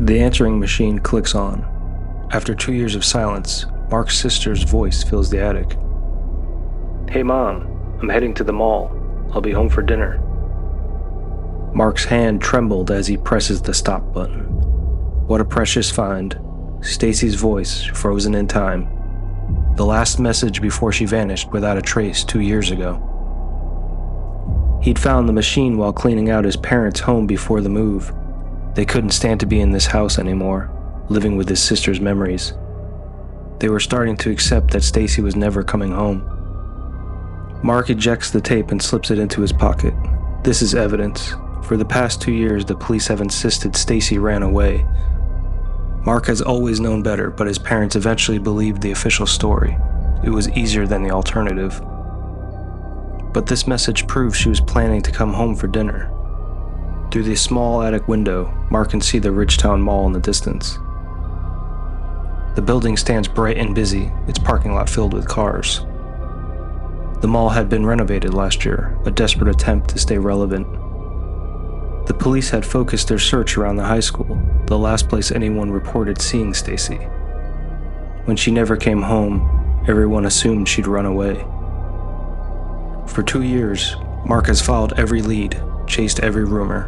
The answering machine clicks on. After 2 years of silence, Mark's sister's voice fills the attic. "Hey Mom, I'm heading to the mall. I'll be home for dinner." Mark's hand trembled as he presses the stop button. What a precious find. Stacy's voice, frozen in time. The last message before she vanished without a trace 2 years ago. He'd found the machine while cleaning out his parents' home before the move. They couldn't stand to be in this house anymore, living with his sister's memories. They were starting to accept that Stacy was never coming home. Mark ejects the tape and slips it into his pocket. This is evidence. For the past 2 years, the police have insisted Stacy ran away. Mark has always known better, but his parents eventually believed the official story. It was easier than the alternative. But this message proves she was planning to come home for dinner. Through the small attic window, Mark can see the Ridgetown Mall in the distance. The building stands bright and busy, its parking lot filled with cars. The mall had been renovated last year, a desperate attempt to stay relevant. The police had focused their search around the high school, the last place anyone reported seeing Stacy. When she never came home, everyone assumed she'd run away. For 2 years, Mark has followed every lead, chased every rumor.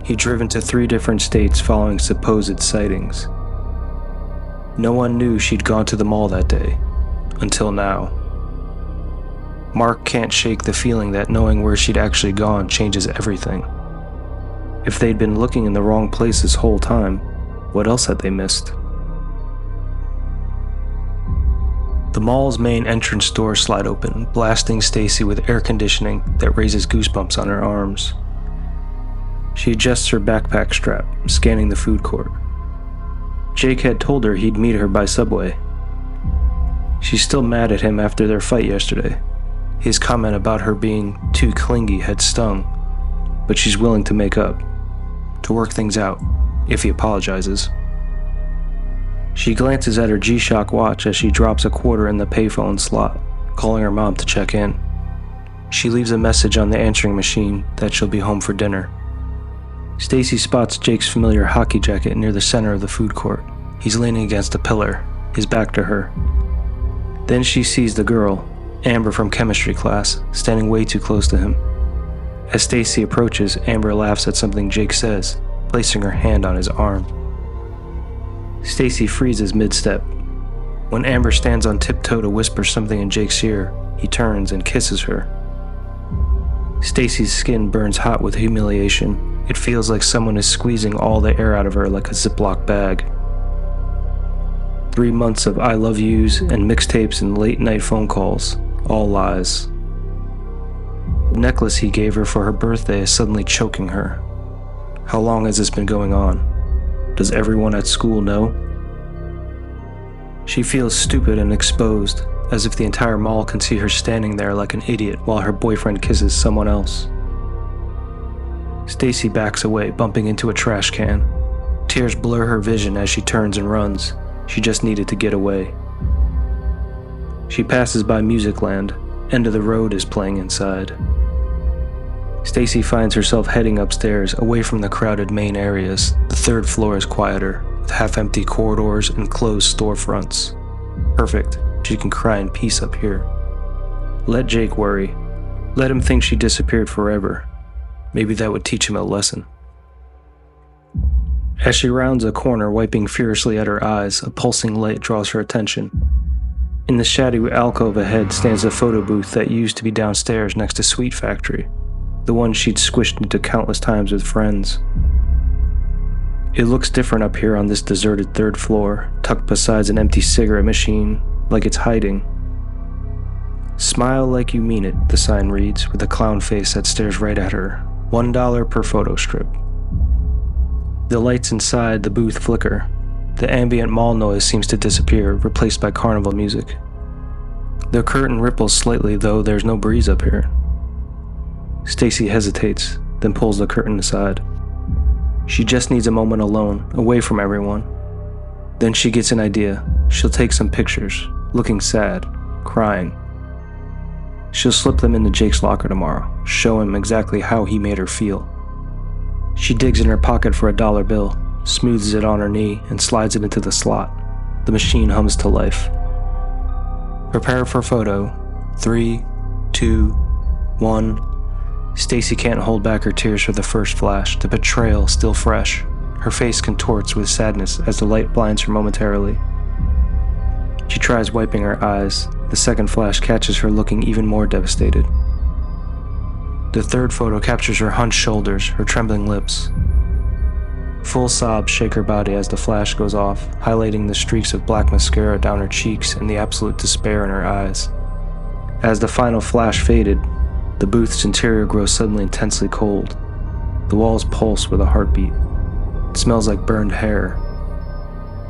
He'd driven to 3 different states following supposed sightings. No one knew she'd gone to the mall that day, until now. Mark can't shake the feeling that knowing where she'd actually gone changes everything. If they'd been looking in the wrong place this whole time, what else had they missed? The mall's main entrance doors slide open, blasting Stacy with air conditioning that raises goosebumps on her arms. She adjusts her backpack strap, scanning the food court. Jake had told her he'd meet her by subway. She's still mad at him after their fight yesterday. His comment about her being too clingy had stung, but she's willing to make up, to work things out, if he apologizes. She glances at her G-Shock watch as she drops a quarter in the payphone slot, calling her mom to check in. She leaves a message on the answering machine that she'll be home for dinner. Stacy spots Jake's familiar hockey jacket near the center of the food court. He's leaning against a pillar, his back to her. Then she sees the girl, Amber from chemistry class, standing way too close to him. As Stacy approaches, Amber laughs at something Jake says, placing her hand on his arm. Stacy freezes mid-step. When Amber stands on tiptoe to whisper something in Jake's ear, he turns and kisses her. Stacy's skin burns hot with humiliation. It feels like someone is squeezing all the air out of her like a Ziploc bag. 3 months of I love yous and mixtapes and late-night phone calls, all lies. The necklace he gave her for her birthday is suddenly choking her. How long has this been going on? Does everyone at school know? She feels stupid and exposed, as if the entire mall can see her standing there like an idiot while her boyfriend kisses someone else. Stacy backs away, bumping into a trash can. Tears blur her vision as she turns and runs. She just needed to get away. She passes by Musicland. End of the Road is playing inside. Stacy finds herself heading upstairs, away from the crowded main areas. The 3rd floor is quieter, with half-empty corridors and closed storefronts. Perfect. She can cry in peace up here. Let Jake worry. Let him think she disappeared forever. Maybe that would teach him a lesson. As she rounds a corner, wiping furiously at her eyes, a pulsing light draws her attention. In the shadowy alcove ahead stands a photo booth that used to be downstairs next to Sweet Factory, the one she'd squished into countless times with friends. It looks different up here on this deserted 3rd floor, tucked beside an empty cigarette machine, like it's hiding. Smile like you mean it, the sign reads, with a clown face that stares right at her. $1 per photo strip. The lights inside the booth flicker. The ambient mall noise seems to disappear, replaced by carnival music. The curtain ripples slightly, though there's no breeze up here. Stacy hesitates, then pulls the curtain aside. She just needs a moment alone, away from everyone. Then she gets an idea. She'll take some pictures, looking sad, crying. She'll slip them into Jake's locker tomorrow, show him exactly how he made her feel. She digs in her pocket for $1 bill, smooths it on her knee, and slides it into the slot. The machine hums to life. Prepare for photo. 3, 2, 1. Stacy can't hold back her tears for the first flash, the betrayal still fresh. Her face contorts with sadness as the light blinds her momentarily. She tries wiping her eyes. The second flash catches her looking even more devastated. The third photo captures her hunched shoulders, her trembling lips. Full sobs shake her body as the flash goes off, highlighting the streaks of black mascara down her cheeks and the absolute despair in her eyes. As the final flash faded, the booth's interior grows suddenly intensely cold. The walls pulse with a heartbeat. It smells like burned hair.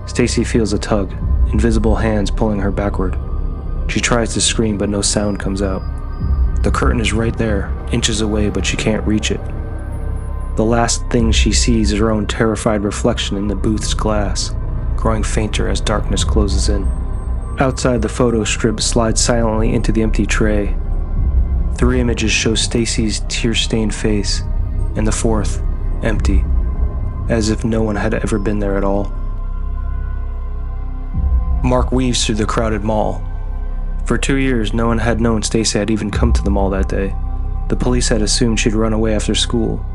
Stacy feels a tug, invisible hands pulling her backward. She tries to scream, but no sound comes out. The curtain is right there, inches away, but she can't reach it. The last thing she sees is her own terrified reflection in the booth's glass, growing fainter as darkness closes in. Outside, the photo strip slides silently into the empty tray. 3 images show Stacy's tear-stained face, and the 4th, empty, as if no one had ever been there at all. Mark weaves through the crowded mall. For 2 years, no one had known Stacy had even come to the mall that day. The police had assumed she'd run away after school.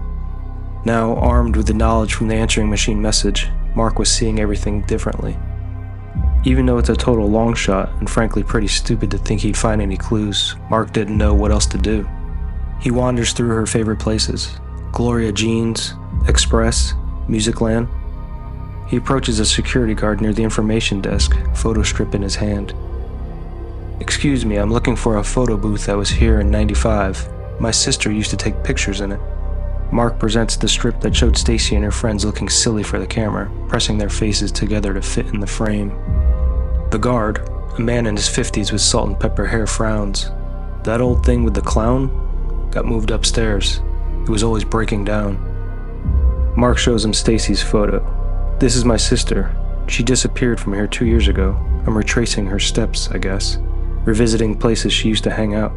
Now, armed with the knowledge from the answering machine message, Mark was seeing everything differently. Even though it's a total long shot, and frankly pretty stupid to think he'd find any clues, Mark didn't know what else to do. He wanders through her favorite places: Gloria Jeans, Express, Musicland. He approaches a security guard near the information desk, photo strip in his hand. "Excuse me, I'm looking for a photo booth that was here in '95. My sister used to take pictures in it." Mark presents the strip that showed Stacy and her friends looking silly for the camera, pressing their faces together to fit in the frame. The guard, a man in his 50s with salt and pepper hair, frowns. "That old thing with the clown got moved upstairs. It was always breaking down." Mark shows him Stacy's photo. "This is my sister. She disappeared from here 2 years ago. I'm retracing her steps, I guess. Revisiting places she used to hang out."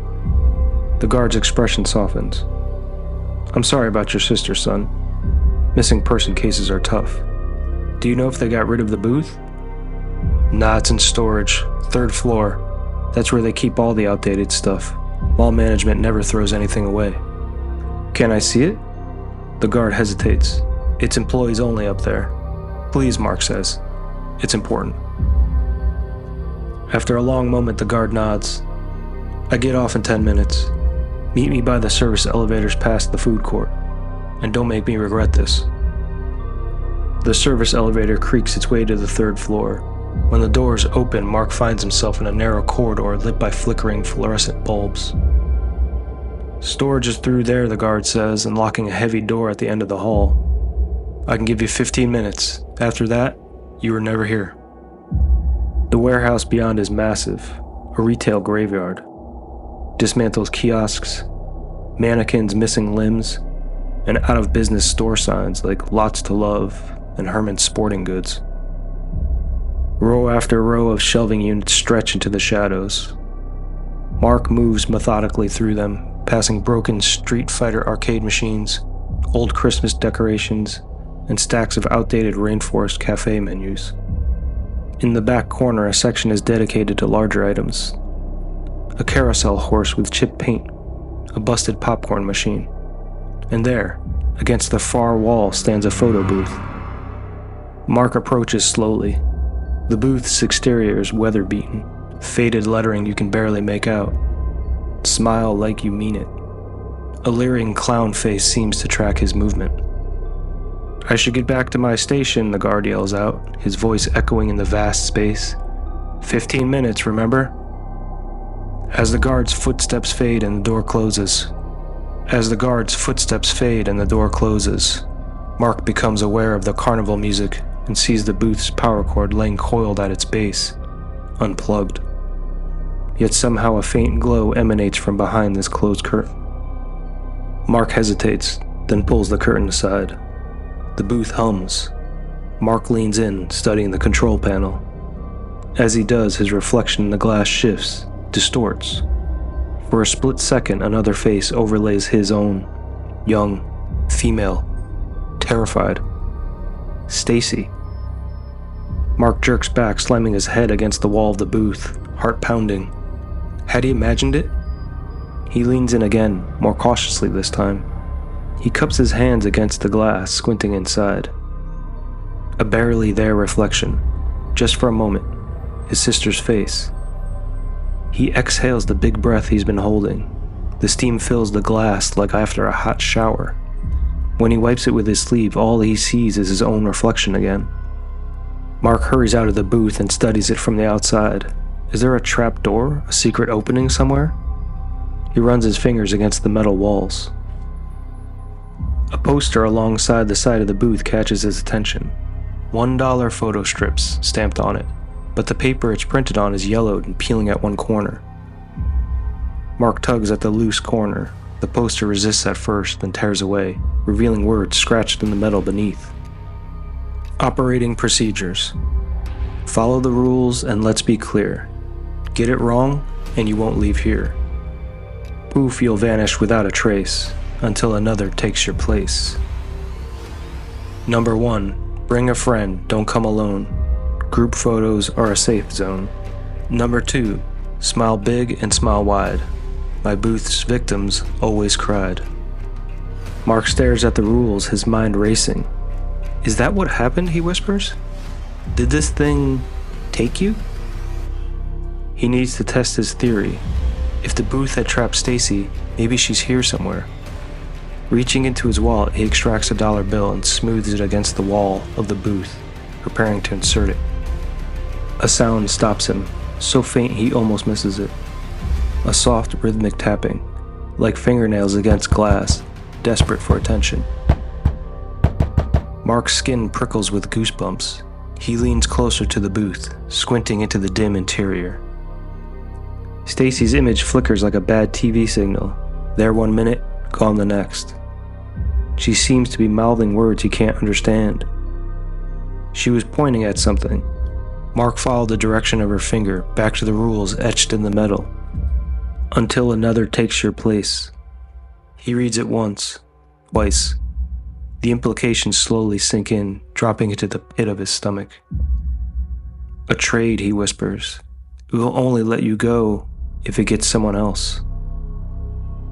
The guard's expression softens. "I'm sorry about your sister, son. Missing person cases are tough. Do you know if they got rid of the booth?" "Nah, it's in storage. 3rd floor. That's where they keep all the outdated stuff. Mall management never throws anything away." "Can I see it?" The guard hesitates. "It's employees only up there." "Please," Mark says. "It's important." After a long moment, the guard nods. "I get off in 10 minutes. Meet me by the service elevators past the food court. And don't make me regret this." The service elevator creaks its way to the 3rd floor. When the doors open, Mark finds himself in a narrow corridor lit by flickering fluorescent bulbs. "Storage is through there," the guard says, unlocking a heavy door at the end of the hall. "I can give you 15 minutes. After that, you are never here." The warehouse beyond is massive, a retail graveyard. Dismantled kiosks, mannequins missing limbs, and out-of-business store signs like Lots to Love and Herman's Sporting Goods. Row after row of shelving units stretch into the shadows. Mark moves methodically through them, passing broken Street Fighter arcade machines, old Christmas decorations, and stacks of outdated Rainforest Cafe menus. In the back corner, a section is dedicated to larger items. A carousel horse with chipped paint, a busted popcorn machine. And there, against the far wall, stands a photo booth. Mark approaches slowly. The booth's exterior is weather-beaten, faded lettering you can barely make out. "Smile like you mean it." A leering clown face seems to track his movement. "I should get back to my station," the guard yells out, his voice echoing in the vast space. 15 minutes, remember?" As the guard's footsteps fade and the door closes. Mark becomes aware of the carnival music and sees the booth's power cord laying coiled at its base, unplugged. Yet somehow a faint glow emanates from behind this closed curtain. Mark hesitates, then pulls the curtain aside. The booth hums. Mark leans in, studying the control panel. As he does, his reflection in the glass shifts, distorts. For a split second, another face overlays his own. Young, female, terrified. Stacy. Mark jerks back, slamming his head against the wall of the booth, heart pounding. Had he imagined it? He leans in again, more cautiously this time. He cups his hands against the glass, squinting inside. A barely there reflection, just for a moment, his sister's face. He exhales the big breath he's been holding. The steam fills the glass like after a hot shower. When he wipes it with his sleeve, all he sees is his own reflection again. Mark hurries out of the booth and studies it from the outside. Is there a trap door, a secret opening somewhere? He runs his fingers against the metal walls. A poster alongside the side of the booth catches his attention. $1 photo strips stamped on it, but the paper it's printed on is yellowed and peeling at one corner. Mark tugs at the loose corner. The poster resists at first, then tears away, revealing words scratched in the metal beneath. Operating procedures. Follow the rules and let's be clear. Get it wrong and you won't leave here. Poof, you'll vanish without a trace, until another takes your place. Number 1. Bring a friend, don't come alone. Group photos are a safe zone. Number 2. Smile big and smile wide. My booth's victims always cried. Mark stares at the rules, his mind racing. Is that what happened, he whispers? Did this thing take you? He needs to test his theory. If the booth had trapped Stacy, maybe she's here somewhere. Reaching into his wallet, he extracts a dollar bill and smooths it against the wall of the booth, preparing to insert it. A sound stops him, so faint he almost misses it. A soft, rhythmic tapping, like fingernails against glass, desperate for attention. Mark's skin prickles with goosebumps. He leans closer to the booth, squinting into the dim interior. Stacy's image flickers like a bad TV signal. There 1 minute, gone the next. She seems to be mouthing words he can't understand. She was pointing at something. Mark followed the direction of her finger, back to the rules etched in the metal. Until another takes your place. He reads it once, twice. The implications slowly sink in, dropping into the pit of his stomach. A trade, he whispers. We'll only let you go if it gets someone else.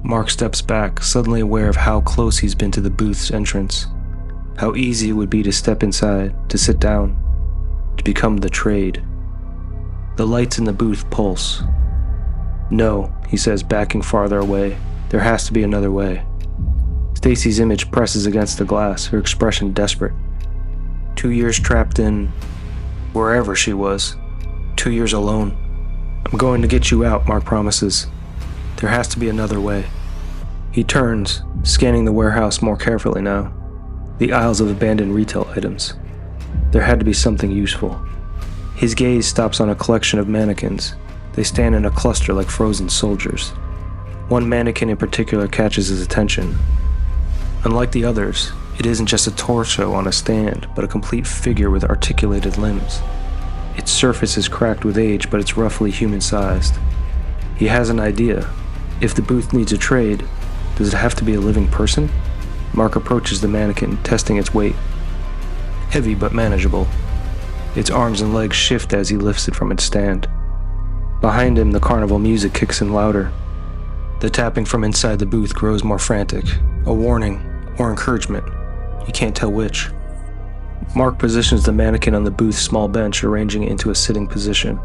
Mark steps back, suddenly aware of how close he's been to the booth's entrance. How easy it would be to step inside, to sit down, to become the trade. The lights in the booth pulse. No, he says, backing farther away. There has to be another way. Stacy's image presses against the glass, her expression desperate. 2 years trapped in wherever she was. 2 years alone. I'm going to get you out, Mark promises. There has to be another way. He turns, scanning the warehouse more carefully now. The aisles of abandoned retail items. There had to be something useful. His gaze stops on a collection of mannequins. They stand in a cluster like frozen soldiers. One mannequin in particular catches his attention. Unlike the others, it isn't just a torso on a stand, but a complete figure with articulated limbs. Its surface is cracked with age, but it's roughly human-sized. He has an idea. If the booth needs a trade, does it have to be a living person? Mark approaches the mannequin, testing its weight. Heavy but manageable. Its arms and legs shift as he lifts it from its stand. Behind him, the carnival music kicks in louder. The tapping from inside the booth grows more frantic. A warning, or encouragement. You can't tell which. Mark positions the mannequin on the booth's small bench, arranging it into a sitting position.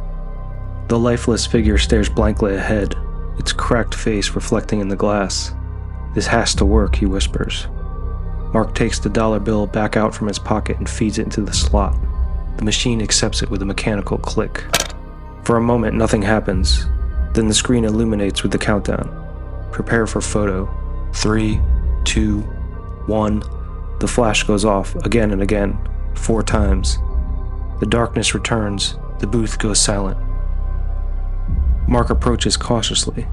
The lifeless figure stares blankly ahead, its cracked face reflecting in the glass. This has to work, he whispers. Mark takes the dollar bill back out from his pocket and feeds it into the slot. The machine accepts it with a mechanical click. For a moment, nothing happens. Then the screen illuminates with the countdown. Prepare for photo. 3, 2, 1. The flash goes off again and again, 4 times. The darkness returns. The booth goes silent. Mark approaches cautiously.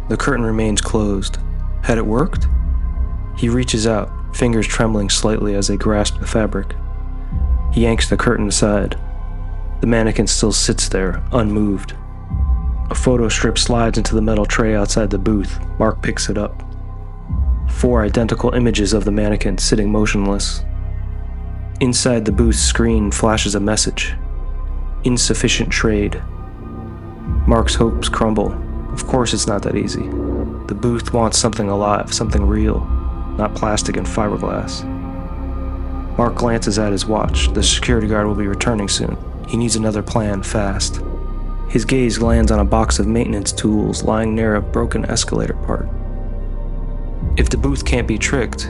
The curtain remains closed. Had it worked? He reaches out, fingers trembling slightly as they grasp the fabric. He yanks the curtain aside. The mannequin still sits there, unmoved. A photo strip slides into the metal tray outside the booth. Mark picks it up. 4 identical images of the mannequin sitting motionless. Inside the booth's screen flashes a message. Insufficient trade. Mark's hopes crumble. Of course it's not that easy. The booth wants something alive, something real, not plastic and fiberglass. Mark glances at his watch. The security guard will be returning soon. He needs another plan, fast. His gaze lands on a box of maintenance tools lying near a broken escalator part. If the booth can't be tricked,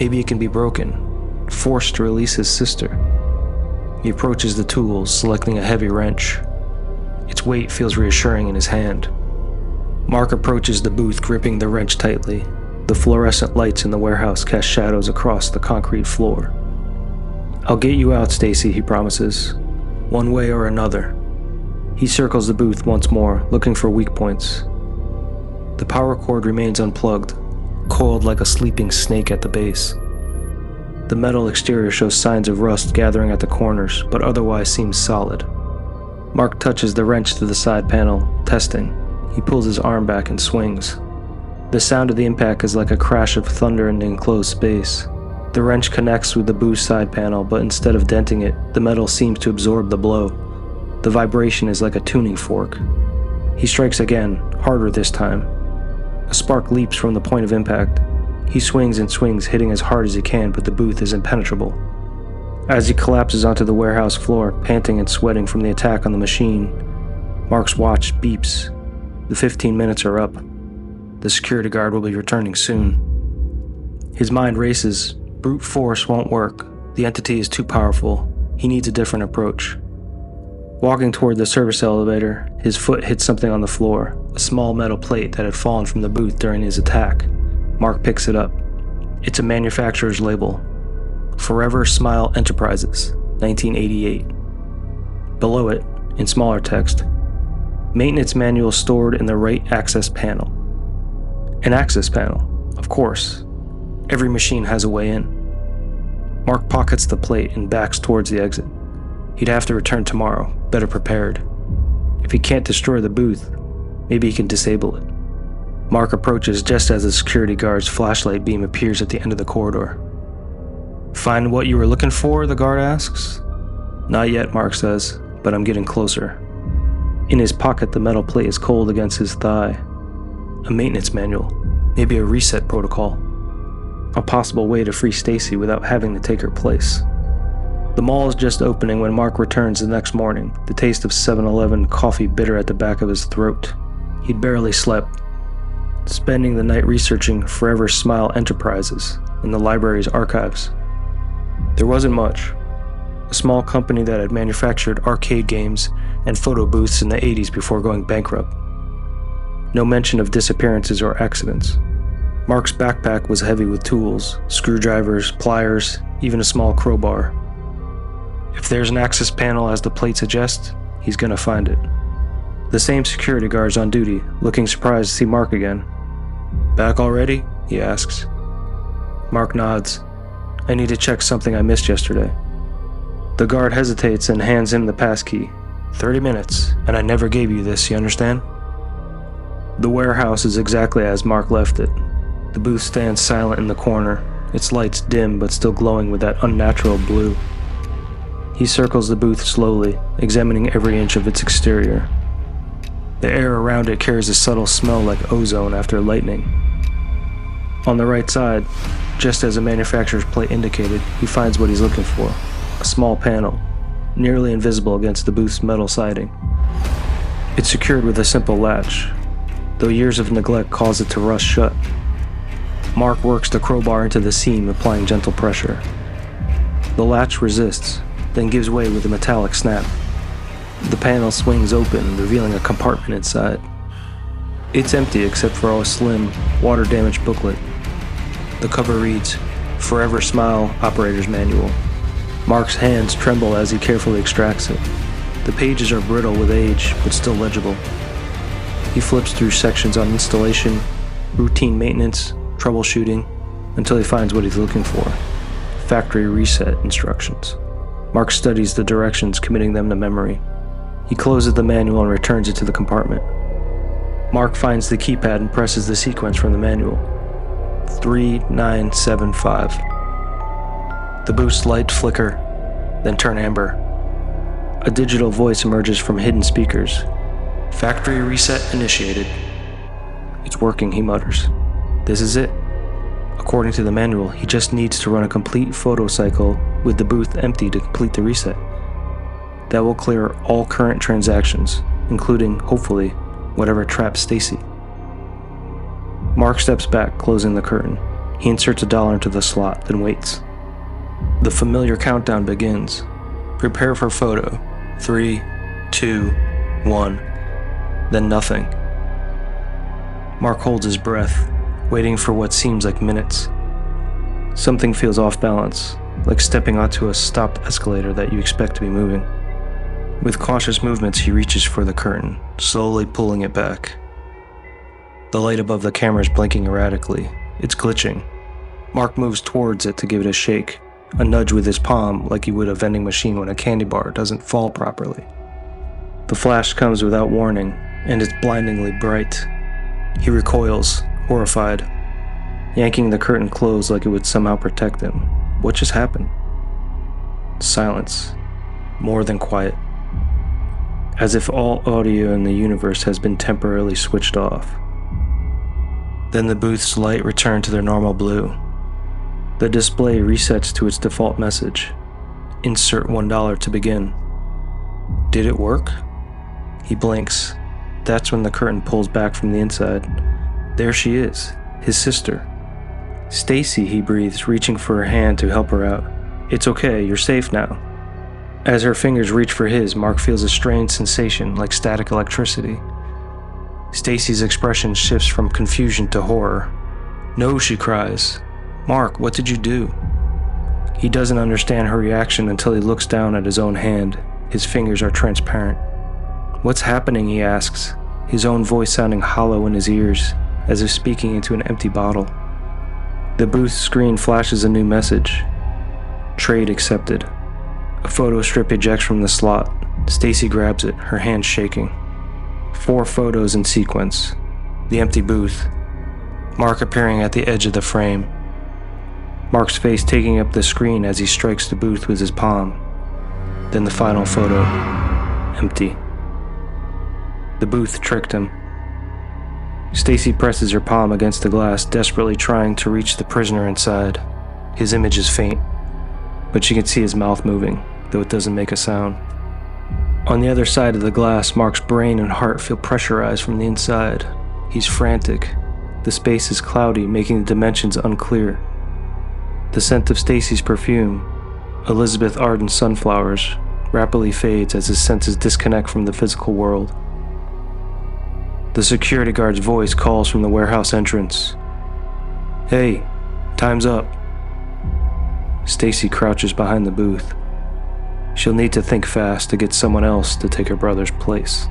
maybe it can be broken, forced to release his sister. He approaches the tools, selecting a heavy wrench. Its weight feels reassuring in his hand. Mark approaches the booth, gripping the wrench tightly. The fluorescent lights in the warehouse cast shadows across the concrete floor. "I'll get you out, Stacy," he promises. "One way or another." He circles the booth once more, looking for weak points. The power cord remains unplugged, coiled like a sleeping snake at the base. The metal exterior shows signs of rust gathering at the corners, but otherwise seems solid. Mark touches the wrench to the side panel, testing. He pulls his arm back and swings. The sound of the impact is like a crash of thunder in enclosed space. The wrench connects with the boost side panel, but instead of denting it, the metal seems to absorb the blow. The vibration is like a tuning fork. He strikes again, harder this time. A spark leaps from the point of impact. He swings and swings, hitting as hard as he can, but the booth is impenetrable. As he collapses onto the warehouse floor, panting and sweating from the attack on the machine, Mark's watch beeps. The 15 minutes are up. The security guard will be returning soon. His mind races. Brute force won't work. The entity is too powerful. He needs a different approach. Walking toward the service elevator, his foot hits something on the floor, a small metal plate that had fallen from the booth during his attack. Mark picks it up. It's a manufacturer's label. Forever Smile Enterprises, 1988. Below it, in smaller text, maintenance manual stored in the right access panel. An access panel, of course. Every machine has a way in. Mark pockets the plate and backs towards the exit. He'd have to return tomorrow, better prepared. If he can't destroy the booth, maybe he can disable it. Mark approaches just as the security guard's flashlight beam appears at the end of the corridor. "Find what you were looking for?" the guard asks. "Not yet," Mark says, "but I'm getting closer." In his pocket, the metal plate is cold against his thigh. A maintenance manual, maybe a reset protocol. A possible way to free Stacy without having to take her place. The mall is just opening when Mark returns the next morning, the taste of 7-Eleven coffee bitter at the back of his throat. He'd barely slept, spending the night researching Forever Smile Enterprises in the library's archives. There wasn't much. A small company that had manufactured arcade games and photo booths in the 80s before going bankrupt. No mention of disappearances or accidents. Mark's backpack was heavy with tools, screwdrivers, pliers, even a small crowbar. If there's an access panel as the plate suggests, he's gonna find it. The same security guard's on duty, looking surprised to see Mark again. "Back already?" he asks. Mark nods. "I need to check something I missed yesterday." The guard hesitates and hands him the passkey. 30 minutes, and I never gave you this, you understand? The warehouse is exactly as Mark left it. The booth stands silent in the corner, its lights dim but still glowing with that unnatural blue. He circles the booth slowly, examining every inch of its exterior. The air around it carries a subtle smell like ozone after lightning. On the right side, just as the manufacturer's plate indicated, he finds what he's looking for, a small panel, nearly invisible against the booth's metal siding. It's secured with a simple latch, though years of neglect cause it to rust shut. Mark works the crowbar into the seam, applying gentle pressure. The latch resists, then gives way with a metallic snap. The panel swings open, revealing a compartment inside. It's empty except for a slim, water-damaged booklet. The cover reads, "Forever Smile Operator's Manual." Mark's hands tremble as he carefully extracts it. The pages are brittle with age, but still legible. He flips through sections on installation, routine maintenance, troubleshooting, until he finds what he's looking for. Factory reset instructions. Mark studies the directions, committing them to memory. He closes the manual and returns it to the compartment. Mark finds the keypad and presses the sequence from the manual. 3975. The booth's lights flicker, then turn amber. A digital voice emerges from hidden speakers. "Factory reset initiated." "It's working," he mutters. "This is it." According to the manual, he just needs to run a complete photo cycle with the booth empty to complete the reset. That will clear all current transactions, including, hopefully, whatever traps Stacy. Mark steps back, closing the curtain. He inserts $1 into the slot, then waits. The familiar countdown begins. Prepare for photo. 3, 2, 1. Then nothing. Mark holds his breath, waiting for what seems like minutes. Something feels off balance, like stepping onto a stopped escalator that you expect to be moving. With cautious movements, he reaches for the curtain, slowly pulling it back. The light above the camera is blinking erratically. It's glitching. Mark moves towards it to give it a shake, a nudge with his palm like he would a vending machine when a candy bar doesn't fall properly. The flash comes without warning, and it's blindingly bright. He recoils, horrified, yanking the curtain closed like it would somehow protect him. What just happened? Silence. More than quiet. As if all audio in the universe has been temporarily switched off. Then the booth's light returned to their normal blue. The display resets to its default message. Insert $1 to begin. Did it work? He blinks. That's when the curtain pulls back from the inside. There she is, his sister. "Stacy," he breathes, reaching for her hand to help her out. "It's okay, you're safe now." As her fingers reach for his, Mark feels a strange sensation like static electricity. Stacy's expression shifts from confusion to horror. "No," she cries. "Mark, what did you do?" He doesn't understand her reaction until he looks down at his own hand. His fingers are transparent. "What's happening?" he asks, his own voice sounding hollow in his ears, as if speaking into an empty bottle. The booth screen flashes a new message. Trade accepted. A photo strip ejects from the slot. Stacy grabs it, her hand shaking. 4 photos in sequence. The empty booth. Mark appearing at the edge of the frame. Mark's face taking up the screen as he strikes the booth with his palm. Then the final photo. Empty. The booth tricked him. Stacy presses her palm against the glass, desperately trying to reach the prisoner inside. His image is faint, but she can see his mouth moving, though it doesn't make a sound. On the other side of the glass, Mark's brain and heart feel pressurized from the inside. He's frantic. The space is cloudy, making the dimensions unclear. The scent of Stacy's perfume, Elizabeth Arden sunflowers, rapidly fades as his senses disconnect from the physical world. The security guard's voice calls from the warehouse entrance. "Hey, time's up." Stacy crouches behind the booth. She'll need to think fast to get someone else to take her brother's place.